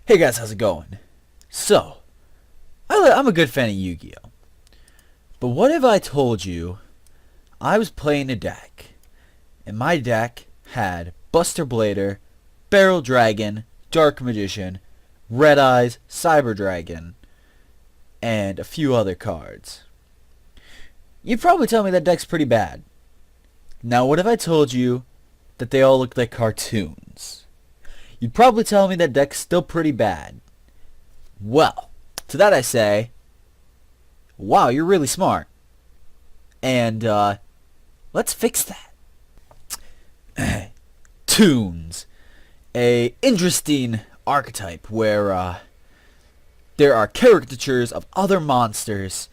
Hey guys, how's it going? So, I'm a good fan of Yu-Gi-Oh! But what if I told you I was playing a deck, and my deck had Buster Blader, Barrel Dragon, Dark Magician, Red Eyes, Cyber Dragon, and a few other cards? You'd probably tell me that deck's pretty bad. Now what if I told you that they all look like cartoons? You'd probably tell me that deck's still pretty bad. Well, to that I say, wow, you're really smart. And, let's fix that. Toons. A interesting archetype where, there are caricatures of other monsters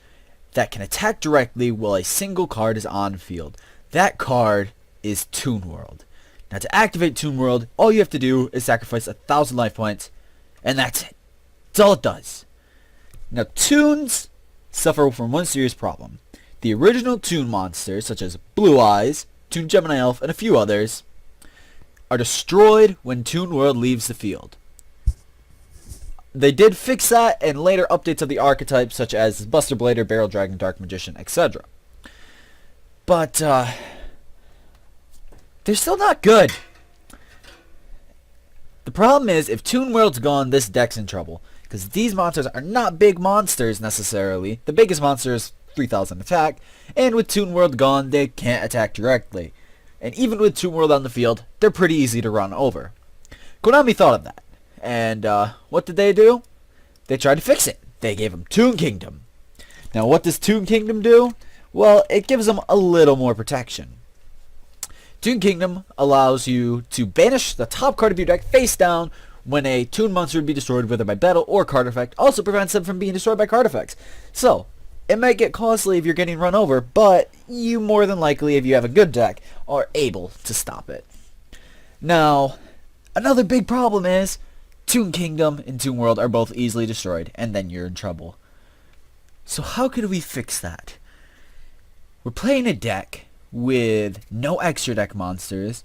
that can attack directly while a single card is on field. That card is Toon World. Now to activate Toon World, all you have to do is sacrifice 1,000 life points, and that's it. That's all it does. Now Toons suffer from one serious problem. The original Toon monsters, such as Blue Eyes, Toon Gemini Elf, and a few others, are destroyed when Toon World leaves the field. They did fix that in later updates of the archetypes, such as Buster Blader, Barrel Dragon, Dark Magician, etc. But, they're still not good. The problem is, if Toon World's gone, this deck's in trouble. Because these monsters are not big monsters, necessarily. The biggest monster is 3,000 attack. And with Toon World gone, they can't attack directly. And even with Toon World on the field, they're pretty easy to run over. Konami thought of that. And, what did they do? They tried to fix it. They gave them Toon Kingdom. Now, what does Toon Kingdom do? Well, it gives them a little more protection. Toon Kingdom allows you to banish the top card of your deck face down when a Toon monster would be destroyed, whether by battle or card effect. Also prevents them from being destroyed by card effects. So, it might get costly if you're getting run over, but you more than likely, if you have a good deck, are able to stop it. Now, another big problem is Toon Kingdom and Toon World are both easily destroyed, and then you're in trouble. So how could we fix that? We're playing a deck with no extra deck monsters,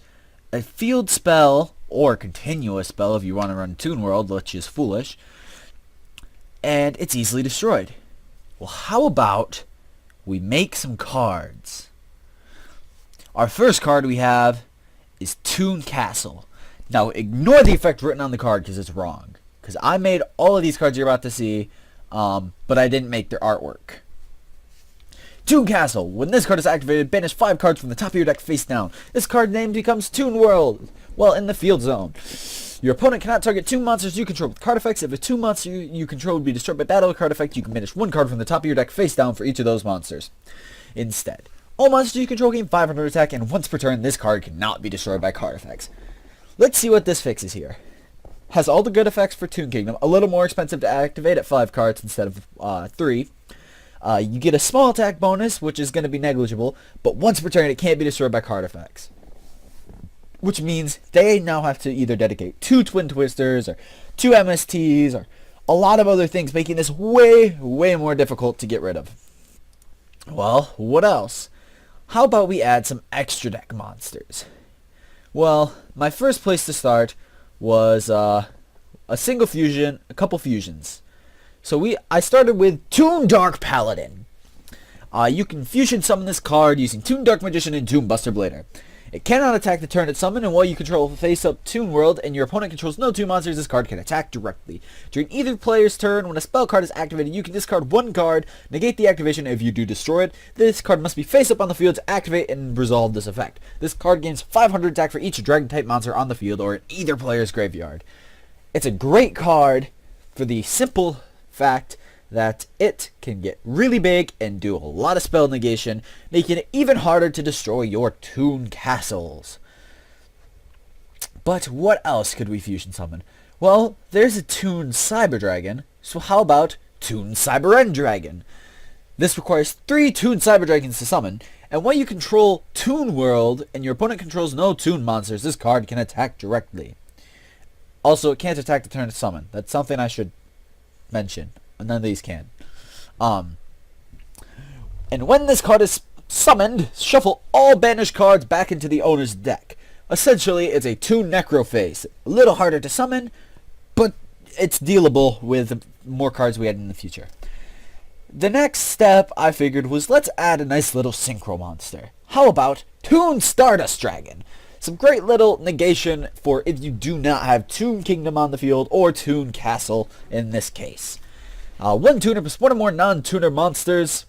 a field spell, or continuous spell if you want to run Toon World, which is foolish, and it's easily destroyed. Well, how about we make some cards? Our first card we have is Toon Castle. Now, ignore the effect written on the card because it's wrong. Because I made all of these cards you're about to see, but I didn't make their artwork. Toon Castle. When this card is activated, banish 5 cards from the top of your deck face down. This card name becomes Toon World while in the field zone. Your opponent cannot target 2 monsters you control with card effects. If a 2 monster you control would be destroyed by battle or card effect, you can banish 1 card from the top of your deck face down for each of those monsters. Instead, all monsters you control gain 500 attack, and once per turn, this card cannot be destroyed by card effects. Let's see what this fixes here. Has all the good effects for Toon Kingdom, a little more expensive to activate at 5 cards instead of 3. You get a small attack bonus, which is going to be negligible, but once per turn it can't be destroyed by card effects. Which means they now have to either dedicate 2 Twin Twisters, or 2 MSTs, or a lot of other things, making this way, way more difficult to get rid of. Well, what else? How about we add some extra deck monsters? Well, my first place to start was a single fusion, a couple fusions. So I started with Toon Dark Paladin. You can fusion summon this card using Toon Dark Magician and Toon Buster Blader. It cannot attack the turn it's summoned, and while you control face-up Toon World and your opponent controls no 2 monsters, this card can attack directly. During either player's turn, when a spell card is activated, you can discard 1 card, negate the activation. If you do destroy it, this card must be face-up on the field to activate and resolve this effect. This card gains 500 attack for each Dragon-type monster on the field or in either player's graveyard. It's a great card for the simple fact that it can get really big and do a lot of spell negation, making it even harder to destroy your Toon Castles. But what else could we fusion summon? Well, there's a Toon Cyber Dragon, so how about Toon Cyber End Dragon? This requires 3 Toon Cyber Dragons to summon, and when you control Toon World and your opponent controls no Toon monsters, this card can attack directly. Also, it can't attack the turn it's summoned. That's something I should mention. None of these can. And when this card is summoned, shuffle all banished cards back into the owner's deck. Essentially, it's a Toon Necroface. A little harder to summon, but it's dealable with more cards we had in the future. The next step I figured was, let's add a nice little synchro monster. How about Toon Stardust Dragon? Some great little negation for if you do not have Toon Kingdom on the field, or Toon Castle in this case. One tuner plus one or more non-tuner monsters.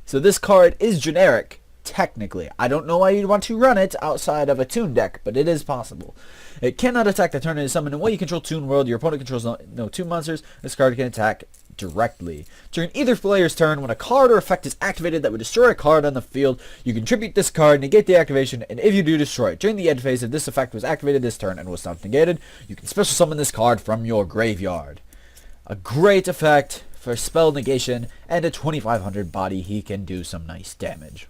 So this card is generic, technically. I don't know why you'd want to run it outside of a Toon deck, but it is possible. It cannot attack the turn it is summoned, and while you control Toon World, your opponent controls no Toon monsters, this card can attack directly. During either player's turn, when a card or effect is activated that would destroy a card on the field, you contribute this card, negate the activation, and if you do, destroy it. During the end phase, if this effect was activated this turn and was not negated, you can special summon this card from your graveyard. A great effect for spell negation, and a 2500 body, he can do some nice damage.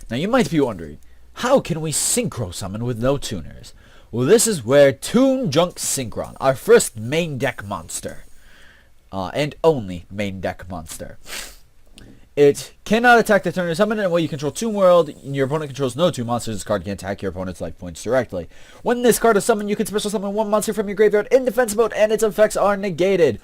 Now you might be wondering, how can we synchro summon with no tuners? Well, this is where Toon Junk Synchron, our first main deck monster, and only main deck monster. It cannot attack the turn it is summoned, and while you control Toon World, and your opponent controls no Toon monsters, this card can attack your opponent's life points directly. When this card is summoned, you can special summon one monster from your graveyard in defense mode, and its effects are negated.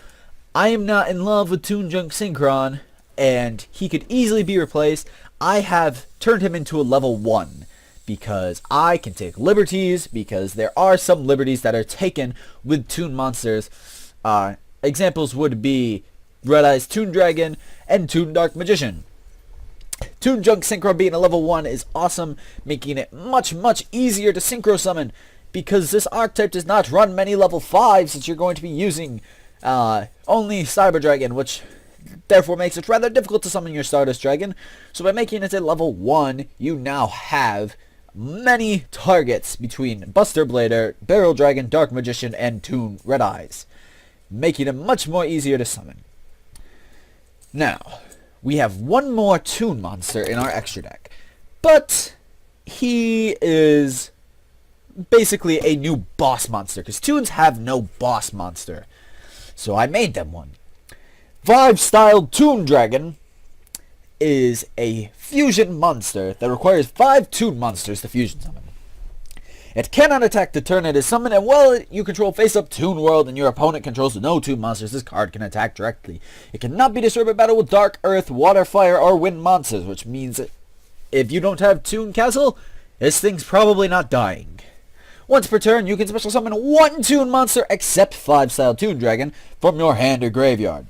I am not in love with Toon Junk Synchron, and he could easily be replaced. I have turned him into a level 1, because I can take liberties, because there are some liberties that are taken with Toon monsters. Examples would be Red Eyes Toon Dragon and Toon Dark Magician. Toon Junk Synchro being a level 1 is awesome, making it much easier to synchro summon, because this archetype does not run many level 5s since you're going to be using only Cyber Dragon, which therefore makes it rather difficult to summon your Stardust Dragon. So by making it a level 1, you now have many targets between Buster Blader, Barrel Dragon, Dark Magician, and Toon Red Eyes, making it much more easier to summon. Now, we have one more Toon monster in our extra deck, but he is basically a new boss monster, because Toons have no boss monster. So I made them one. Vibe-styled Toon Dragon is a fusion monster that requires 5 Toon monsters to fusion summon. It cannot attack the turn it is summoned, and while you control face-up Toon World and your opponent controls no Toon monsters, this card can attack directly. It cannot be destroyed by battle with Dark Earth, Water, Fire, or Wind monsters, which means that if you don't have Toon Castle, this thing's probably not dying. Once per turn, you can special summon one Toon monster except 5-style Toon Dragon from your hand or graveyard.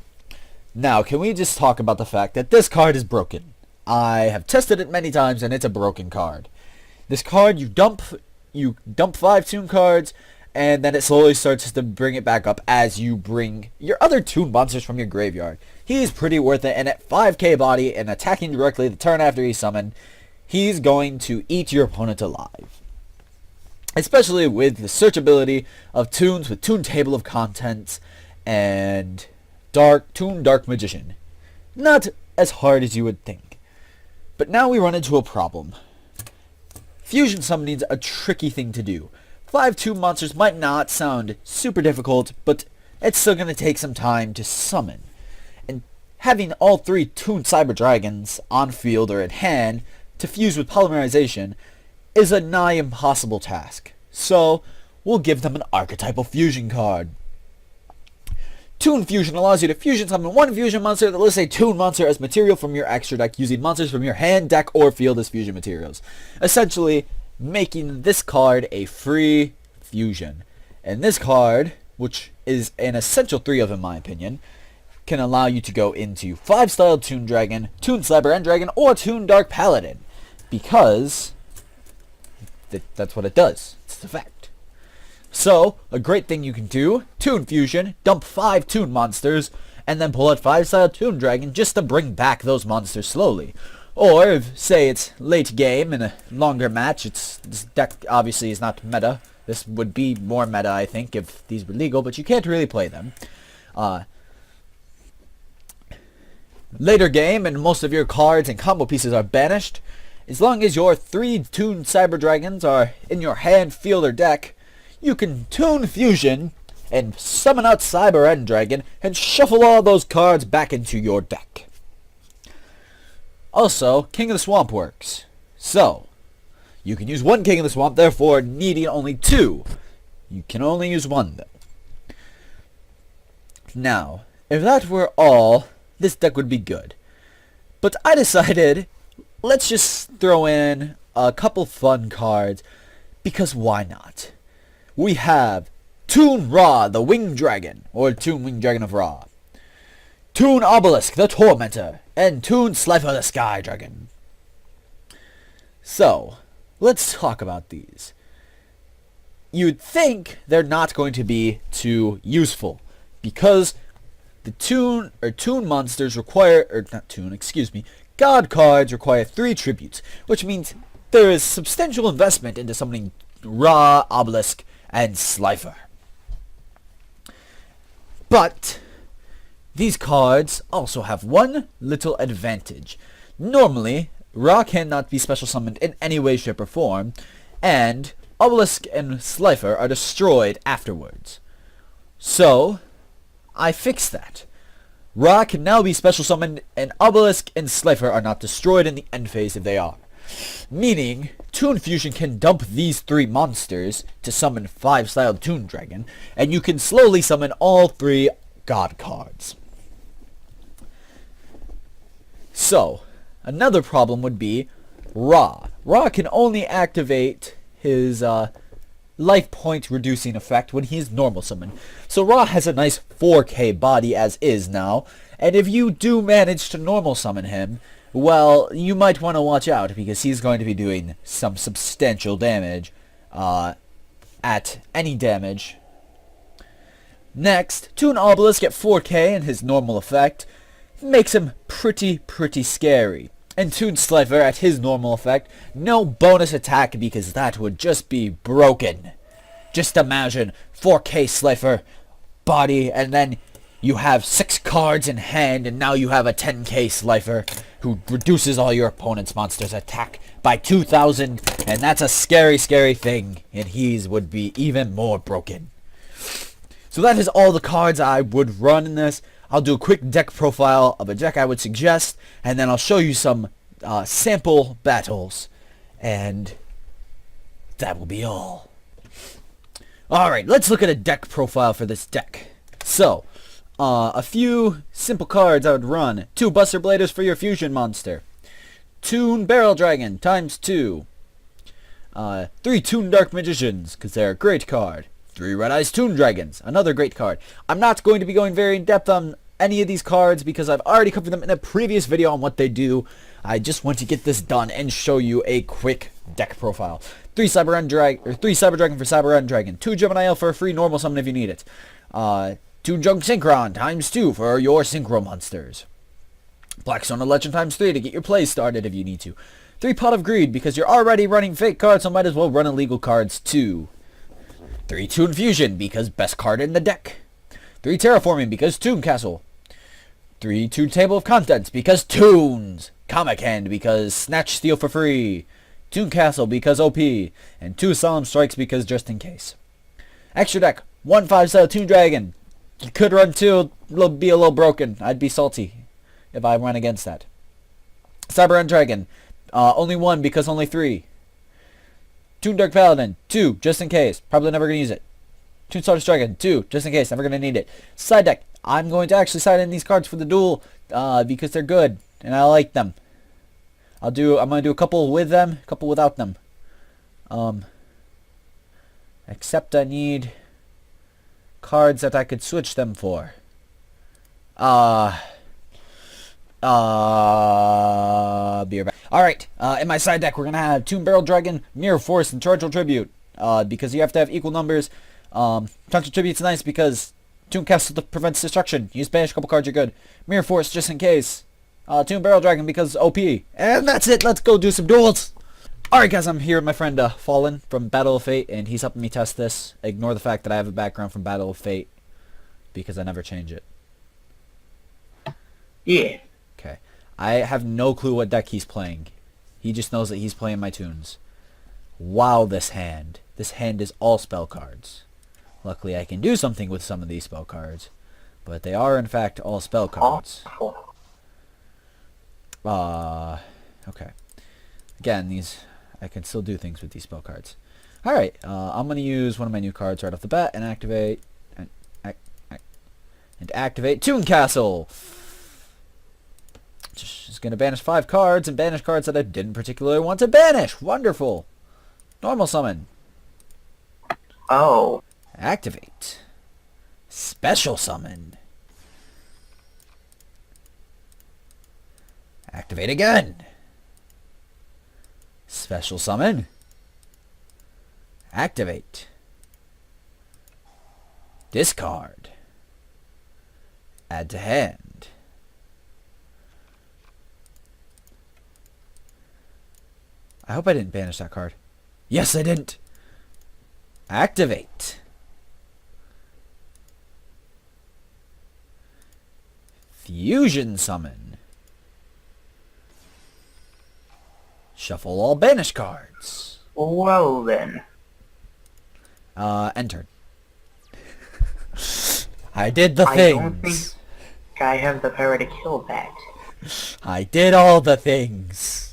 Now, can we just talk about the fact that this card is broken? I have tested it many times, and it's a broken card. This card, you dump 5 Toon cards, and then it slowly starts to bring it back up as you bring your other Toon monsters from your graveyard. He's pretty worth it, and at 5k body and attacking directly the turn after he's summoned, he's going to eat your opponent alive. Especially with the searchability of Toons with Toon Table of Contents and Toon Dark Magician. Not as hard as you would think. But now we run into a problem. Fusion summoning is a tricky thing to do. 5 Toon monsters might not sound super difficult, but it's still going to take some time to summon. And having all 3 Toon Cyber Dragons on field or at hand to fuse with Polymerization is a nigh impossible task. So, we'll give them an archetypal fusion card. Toon Fusion allows you to fusion summon one fusion monster that lists a Toon monster as material from your extra deck, using monsters from your hand, deck, or field as fusion materials. Essentially, making this card a free fusion. And this card, which is an essential 3 of in my opinion, can allow you to go into 5-style Toon Dragon, Toon Cyber End Dragon, or Toon Dark Paladin. Because that's what it does. It's the fact. So, a great thing you can do, Toon Fusion, dump 5 Toon monsters, and then pull out 5-style Toon Dragon just to bring back those monsters slowly. Or, if, say, it's late game in a longer match, this deck obviously is not meta. This would be more meta, I think, if these were legal, but you can't really play them. Later game, and most of your cards and combo pieces are banished. As long as your 3 Toon Cyber Dragons are in your hand, field, or deck, you can Toon Fusion and summon out Cyber End Dragon and shuffle all those cards back into your deck. Also, King of the Swamp works. So, you can use 1 King of the Swamp, therefore needing only 2. You can only use 1 though. Now, if that were all, this deck would be good. But I decided, let's just throw in a couple fun cards, because why not? We have Toon Ra, the Winged Dragon, or Toon Winged Dragon of Ra. Toon Obelisk, the Tormentor, and Toon Slifer, the Sky Dragon. So, let's talk about these. You'd think they're not going to be too useful, because the Toon monsters require, God cards require 3 tributes, which means there is substantial investment into summoning Ra, Obelisk, and Slifer. But these cards also have one little advantage. Normally, Ra cannot be special summoned in any way, shape, or form, and Obelisk and Slifer are destroyed afterwards. So, I fixed that. Ra can now be special summoned, and Obelisk and Slifer are not destroyed in the end phase if they are. Meaning, Toon Fusion can dump these 3 monsters to summon 5-styled Toon Dragon, and you can slowly summon all 3 God cards. So, another problem would be Ra. Ra can only activate his life point reducing effect when he is normal summoned. So Ra has a nice 4k body as is now, and if you do manage to normal summon him, well, you might want to watch out, because he's going to be doing some substantial damage at any damage. Next, Toon Obelisk at 4k and his normal effect makes him pretty scary. And Toon Slifer at his normal effect, no bonus attack, because that would just be broken. Just imagine 4k Slifer body, and then you have 6 cards in hand, and now you have a 10k Slifer who reduces all your opponent's monsters' attack by 2,000, and that's a scary thing, and his would be even more broken. So that is all the cards I would run in this. I'll do a quick deck profile of a deck I would suggest, and then I'll show you some sample battles, and that will be all. Alright, let's look at a deck profile for this deck. So, a few simple cards I would run. 2 Buster Bladers for your fusion monster. Toon Barrel Dragon ×2. 3 Toon Dark Magicians, because they're a great card. 3 Red Eyes Toon Dragons, another great card. I'm not going to be going very in depth on any of these cards because I've already covered them in a previous video on what they do. I just want to get this done and show you a quick deck profile. 3 Cyber Dragon for Cyber End Dragon. 2 Gemini Elf for a free normal summon if you need it. 2 Junk Synchron ×2 for your Synchro monsters. Blackstone of Legend ×3 to get your play started if you need to. 3 Pot of Greed because you're already running fake cards, so might as well run illegal cards too. 3 Toon Fusion because best card in the deck. 3 Terraforming because Toon Castle. 3 Toon Table of Contents because Toons. Comic Hand because Snatch Steal for free. Toon Castle because OP. And 2 Solemn Strikes because just in case. Extra deck, 1 5-style Toon Dragon. You could run 2, it'll be a little broken. I'd be salty if I went against that. Cyber End Dragon, only 1 because only 3. Toon Dark Paladin, 2, just in case. Probably never going to use it. Toon Stardust Dragon, 2, just in case. Never going to need it. Side deck, I'm going to actually side in these cards for the duel because they're good and I like them. I'm going to do a couple with them, a couple without them. Except I need cards that I could switch them for. Be right back. Alright, in my side deck we're gonna have Toon Barrel Dragon, Mirror Force, and Torrential Tribute. Because you have to have equal numbers. Torrential Tribute's nice because Toon Castle prevents destruction. Use banish a couple cards, you're good. Mirror Force just in case. Toon Barrel Dragon because OP. And that's it, let's go do some duels! Alright guys, I'm here with my friend Fallen from Battle of Fate, and he's helping me test this. Ignore the fact that I have a background from Battle of Fate, because I never change it. Yeah. Okay. I have no clue what deck he's playing. He just knows that he's playing my Toons. Wow, this hand. This hand is all spell cards. Luckily, I can do something with some of these spell cards. But they are, in fact, all spell cards. Okay. Again, these... I can still do things with these spell cards. Alright, I'm going to use one of my new cards right off the bat and activate... And activate Toon Castle. Just gonna banish 5 cards and banish cards that I didn't particularly want to banish. Wonderful. Normal summon. Oh. Activate. Special summon. Activate again. Special summon. Activate. Discard. Add to hand. I hope I didn't banish that card. Yes, I didn't. Activate. Fusion summon. Shuffle all banished cards. Well then. Enter. I did the things. I don't think I have the power to kill that. I did all the things.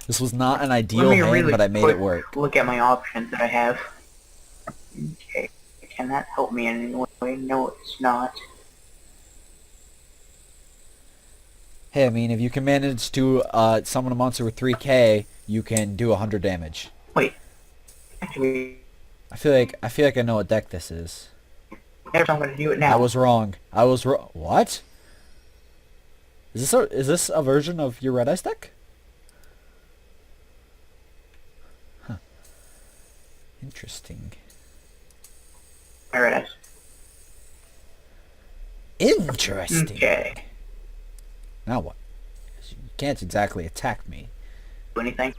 This was not an ideal hand, but I made it work. Look at my options that I have. Okay, can that help me in any way? No, it's not. Hey, I mean, if you can manage to summon a monster with 3k, you can do 100 damage. Wait. Actually, I feel like I know what deck this is. I'm going to do it now. I was wrong. What? Is this a version of your Red Ice deck? Huh. Interesting. There it is. Interesting. Okay. Now what? 'Cause you can't exactly attack me. Do anything?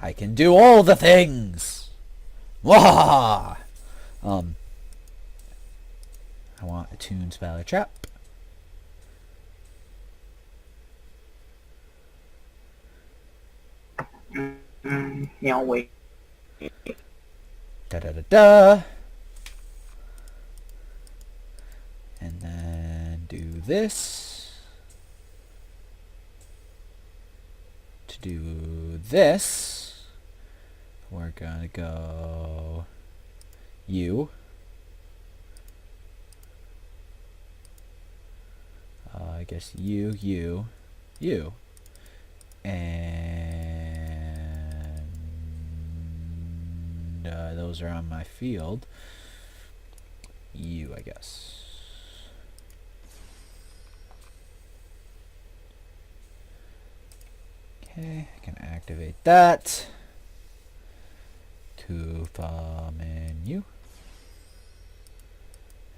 I can do all the things. Wah! I want a Toons Valley Trap. Yeah, I'll wait. Da da da da. And then do this. To do this, we're gonna go you. I guess you. And those are on my field. You, I guess. Okay, I can activate that to summon you.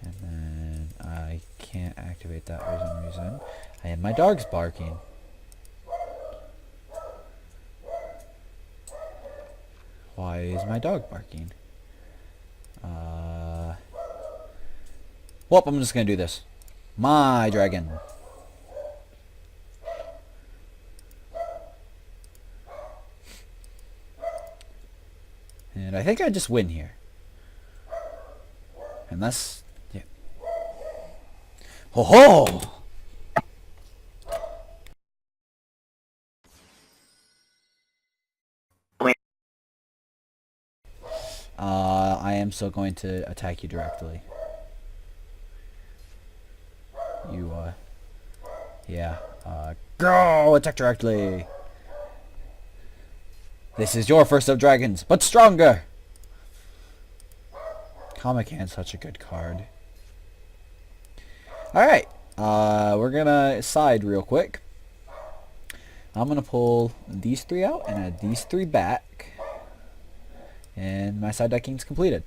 And then I can't activate that for some reason. And my dog's barking. Why is my dog barking? Well, I'm just gonna do this. My dragon. And I think I just win here. Unless... yeah. Ho ho! I am still going to attack you directly. You, yeah. Go! Attack directly! This is your first of dragons, but stronger! Comic Hand's such a good card. Alright, we're gonna side real quick. I'm gonna pull these 3 out and add these 3 back. And my side decking's completed.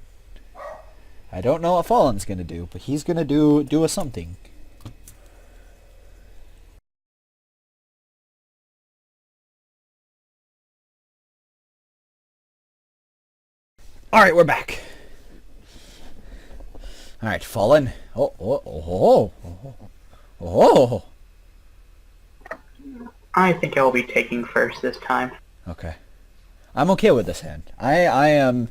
I don't know what Fallen's gonna do, but he's gonna do a something. Alright, we're back. Alright, Fallen. Oh. I think I'll be taking first this time. Okay. I'm okay with this hand. I am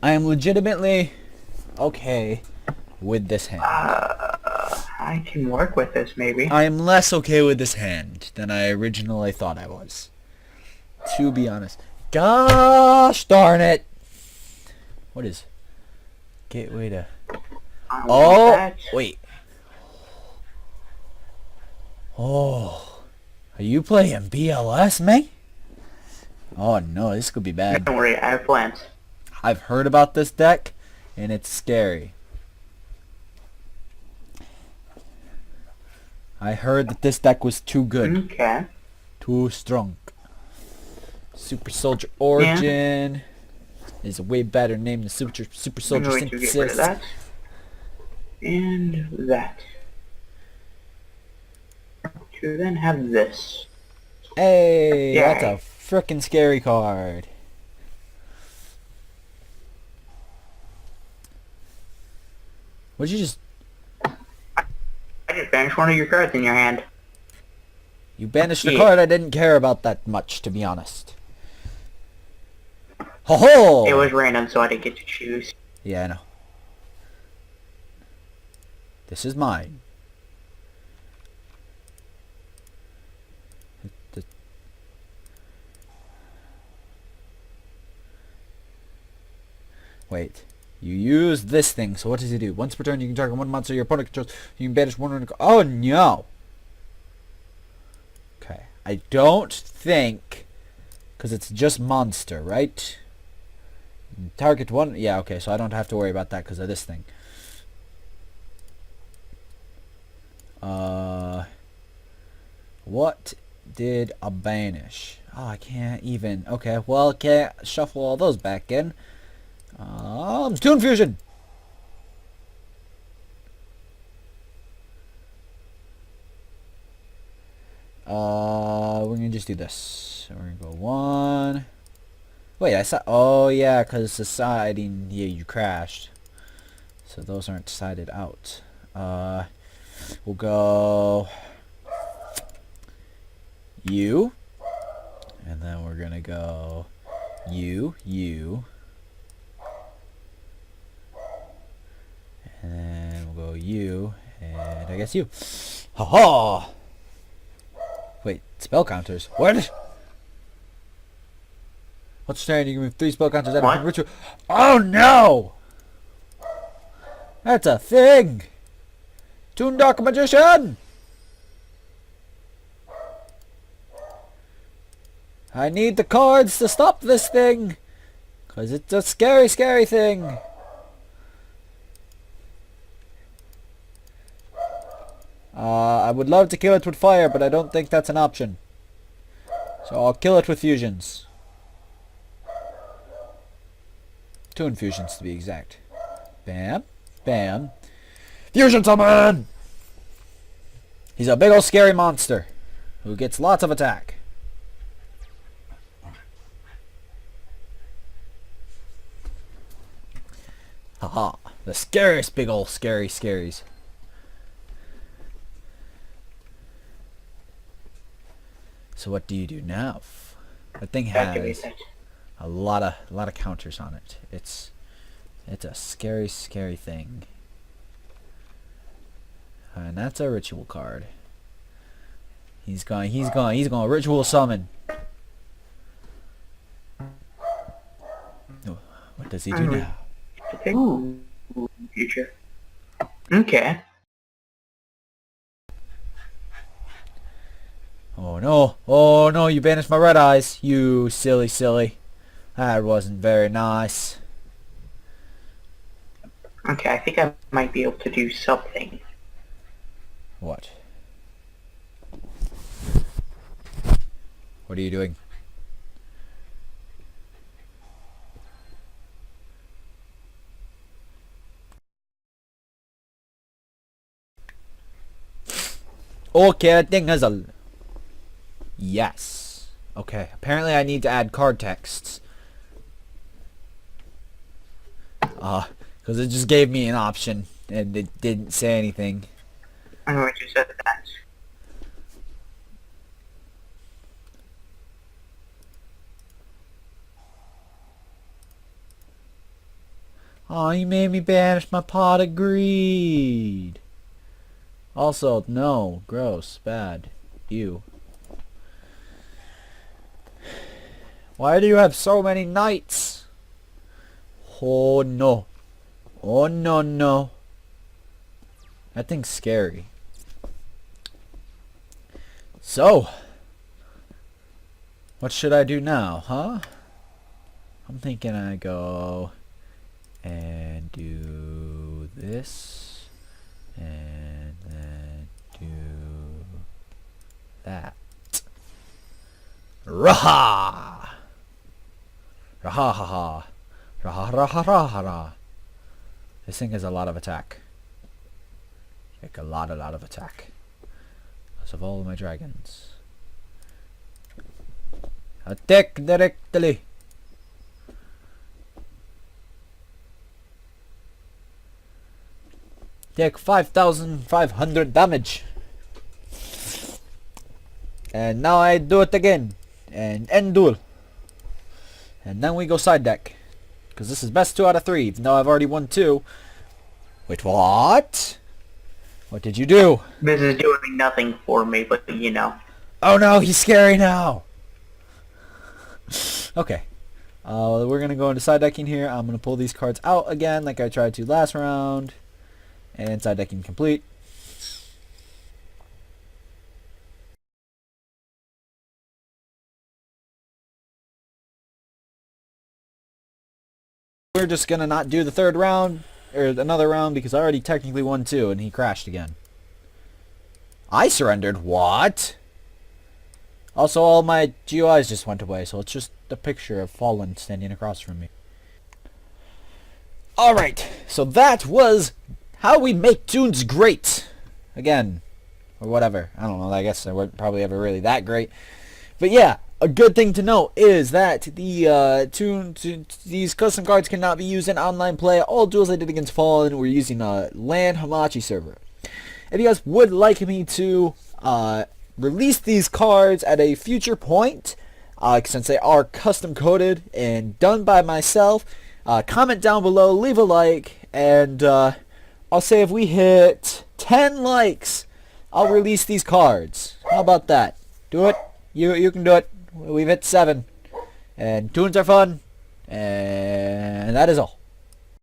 legitimately okay with this hand. I can work with this, maybe. I am less okay with this hand than I originally thought I was. to be honest. Gosh darn it! What is gateway to? I want Oh, that. wait. Oh, are you playing BLS, mate? Oh no, this could be bad. Don't worry, I have plans. I've heard about this deck, and it's scary. I heard that this deck was too good. Okay. Too strong. Super Soldier Origin is a way better name than Super I'm Soldier going to get rid of Synthesis. that. And that. To then have this. Hey, Yay. that's a frickin' scary card. What'd you just... I just banished one of your cards in your hand. You banished a Yeah. card I didn't care about that much, to be honest. Ho ho! It was random, so I didn't get to choose. Yeah, I know. This is mine. Wait. You use this thing, so what does it do? Once per turn, you can target one monster your opponent controls. You can banish one. Oh no! Okay. I don't think... Because it's just monster, right? Target one... Yeah, okay, so I don't have to worry about that because of this thing. What did I banish? Oh, I can't even... Okay, well, can't shuffle all those back in. Toon Fusion! We're gonna just do this. So we're gonna go one... Wait, I saw... Oh, yeah, because the siding... Yeah, you crashed. So those aren't sided out. We'll go... U. And then we're gonna go... U. And then we'll go U. And I guess U. Ha ha! Wait, spell counters? What? What's turn? You can move 3 spell counters out of ritual. Oh no! That's a thing! Toon Dark Magician! I need the cards to stop this thing! Cause it's a scary, scary thing! I would love to kill it with fire, but I don't think that's an option. So I'll kill it with fusions. Toon fusions to be exact. Bam. Bam. Fusion summon! He's a big old scary monster who gets lots of attack. Haha. The scariest big old scary scaries. So what do you do now? That thing has a lot of counters on it. It's a scary, scary thing. And that's a ritual card. He's going to ritual summon. Oh, what does he do now? Ooh, future. Okay. Oh no, you banished my red eyes. You silly, silly. That wasn't very nice. Okay, I think I might be able to do something. What? What are you doing? Okay, that thing has a... Yes. Okay, apparently I need to add card texts. Because it just gave me an option, and it didn't say anything. I'm going to set that. Oh, you made me banish my pot of greed. Also, no. Gross. Bad. Ew. Why do you have so many knights? Oh no. Oh no no. That thing's scary. So, what should I do now, huh? I'm thinking I go and do this and then do that. Raha! Raha ha ha. Raha raha raha raha. This thing has a lot of attack. Like a lot of attack. As of all of my dragons. Attack directly. Take 5,500 damage. And now I do it again. And end duel. And then we go side deck. Because this is best 2 out of 3. Even though I've already won 2. Wait, what? What did you do? This is doing nothing for me, but you know. Oh no, he's scary now. Okay. We're going to go into side decking here. I'm going to pull these cards out again like I tried to last round. And side decking complete. We're just going to not do the third round, or another round, because I already technically won 2, and he crashed again. I surrendered? What? Also, all my GUIs just went away, so it's just a picture of Fallen standing across from me. Alright, so that was how we make Toons great. Again, or whatever. I don't know, I guess they weren't probably ever really that great. But yeah, a good thing to note is that the these custom cards cannot be used in online play. All duels I did against Fallen were using a LAN Hamachi server. If you guys would like me to release these cards at a future point, since they are custom coded and done by myself, comment down below, leave a like, and I'll say if we hit 10 likes, I'll release these cards. How about that? Do it. You can do it. We've hit 7. And Toons are fun. And that is all.